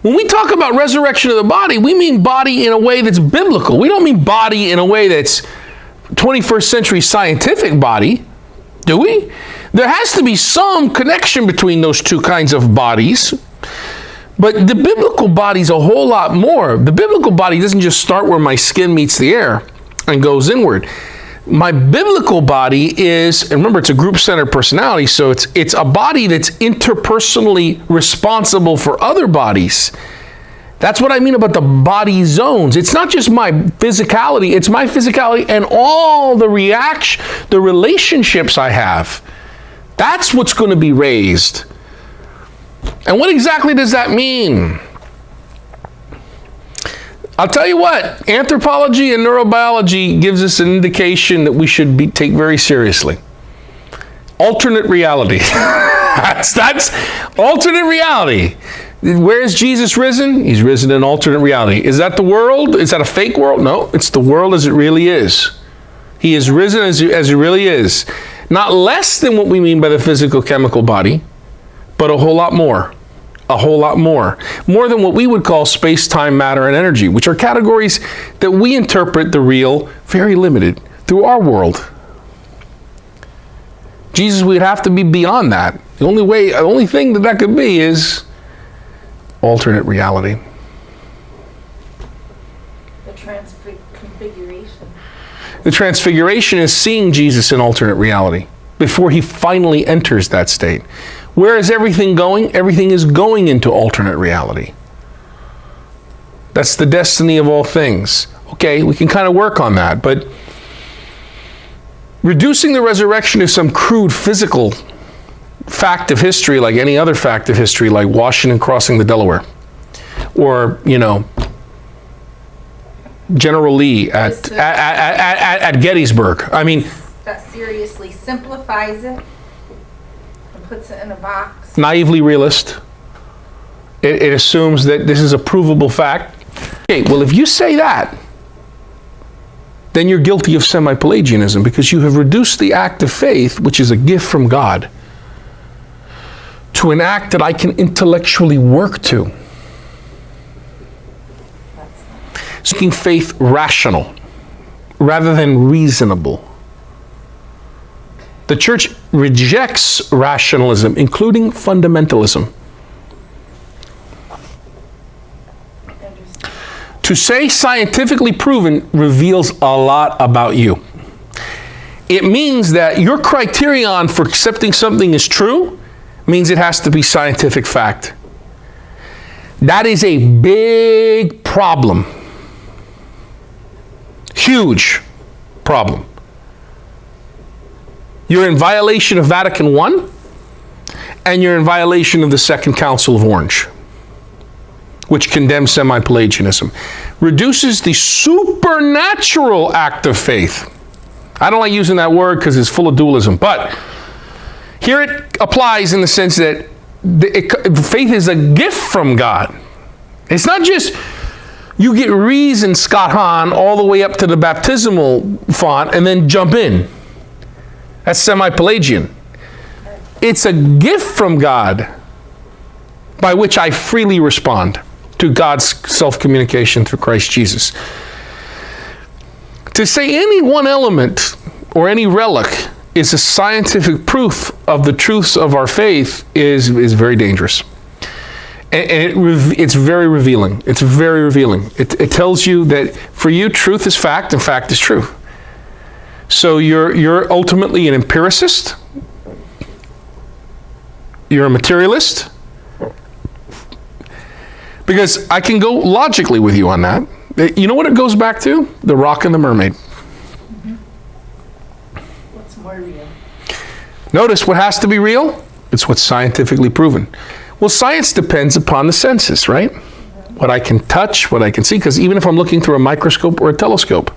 When we talk about resurrection of the body, we mean body in a way that's biblical. We don't mean body in a way that's 21st century scientific body, do we? There has to be some connection between those two kinds of bodies. But the biblical body's a whole lot more. The biblical body doesn't just start where my skin meets the air and goes inward. My biblical body is, and remember, it's a group-centered personality, so it's a body that's interpersonally responsible for other bodies. That's what I mean about the body zones. It's not just my physicality, it's my physicality and all the relationships I have. That's what's going to be raised. And what exactly does that mean? I'll tell you what, anthropology and neurobiology gives us an indication that we should take very seriously. Alternate reality. that's alternate reality. Where is Jesus risen? He's risen in alternate reality. Is that the world? Is that a fake world? No, it's the world as it really is. He is risen as it really is. Not less than what we mean by the physical chemical body, but a whole lot more. A whole lot more. More than what we would call space, time, matter, and energy, which are categories that we interpret the real very limited through our world. Jesus would have to be beyond that. The only thing that could be is alternate reality. The transfiguration. The transfiguration is seeing Jesus in alternate reality before he finally enters that state. Where is everything going? Everything is going into alternate reality. That's the destiny of all things. Okay, we can kind of work on that, but reducing the resurrection to some crude physical fact of history, like any other fact of history, like Washington crossing the Delaware, or, General Lee at Gettysburg. I mean, that seriously simplifies it. Puts it in a box. Naively realist. It assumes that this is a provable fact. Okay, well, if you say that, then you're guilty of semi-Pelagianism, because you have reduced the act of faith, which is a gift from God, to an act that I can intellectually work to. Making faith rational rather than reasonable. The church rejects rationalism, including fundamentalism. To say scientifically proven reveals a lot about you. It means that your criterion for accepting something is true means it has to be scientific fact. That is a big problem. Huge problem. You're in violation of Vatican I, and you're in violation of the Second Council of Orange, which condemns semi-Pelagianism. Reduces the supernatural act of faith. I don't like using that word because it's full of dualism, but here it applies in the sense that faith is a gift from God. It's not just you get reason Scott Hahn all the way up to the baptismal font and then jump in. That's semi-Pelagian. It's a gift from God by which I freely respond to God's self-communication through Christ Jesus. To say any one element or any relic is a scientific proof of the truths of our faith is very dangerous. And it's very revealing. It's very revealing. It tells you that for you, truth is fact and fact is truth. So you're ultimately an empiricist. You're a materialist. Because I can go logically with you on that. You know what it goes back to? The Rock and the Mermaid. Mm-hmm. What's more real? Notice what has to be real? It's what's scientifically proven. Well, science depends upon the senses, right? Mm-hmm. What I can touch, what I can see, because even if I'm looking through a microscope or a telescope,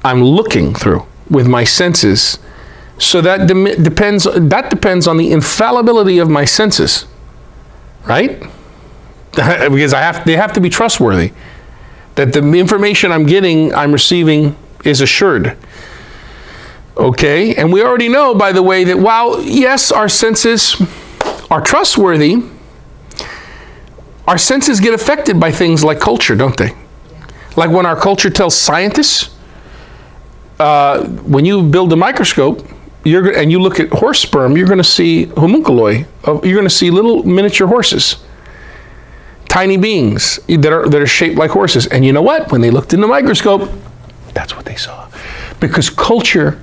I'm looking through with my senses. So that depends on the infallibility of my senses, right? Because they have to be trustworthy. That the information I'm receiving is assured. Okay, and we already know, by the way, that while, yes, our senses are trustworthy, Our senses get affected by things like culture, don't they? Like when our culture tells scientists, when you build a microscope, and you look at horse sperm, you're going to see homunculoi. You're going to see little miniature horses, tiny beings that are shaped like horses. And you know what? When they looked in the microscope, that's what they saw, because culture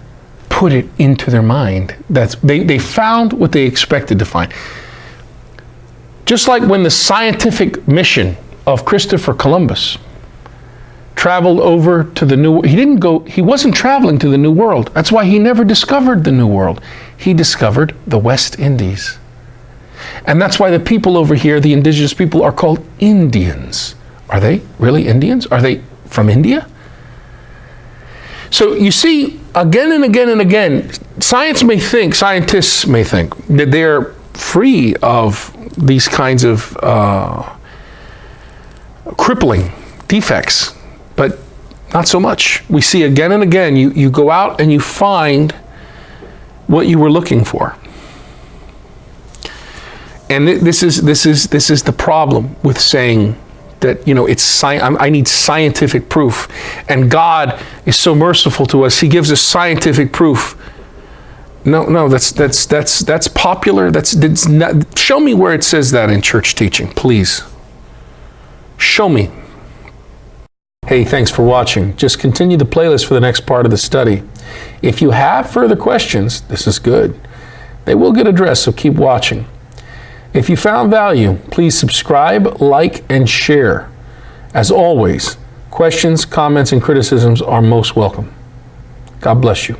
put it into their mind. They found what they expected to find. Just like when the scientific mission of Christopher Columbus traveled over to the New World. He wasn't traveling to the New World. That's why he never discovered the New World. He discovered the West Indies. And that's why the people over here, the indigenous people, are called Indians. Are they really Indians? Are they from India? So you see, again and again and again, scientists may think that they're free of these kinds of crippling defects. But not so much. We see again and again, you go out and you find what you were looking for. And this is the problem with saying that, I need scientific proof. And God is so merciful to us. He gives us scientific proof. No, that's popular. That's not, show me where it says that in church teaching, please. Show me. Hey, thanks for watching. Just continue the playlist for the next part of the study. If you have further questions, this is good. They will get addressed, so keep watching. If you found value, please subscribe, like, and share. As always, questions, comments, and criticisms are most welcome. God bless you.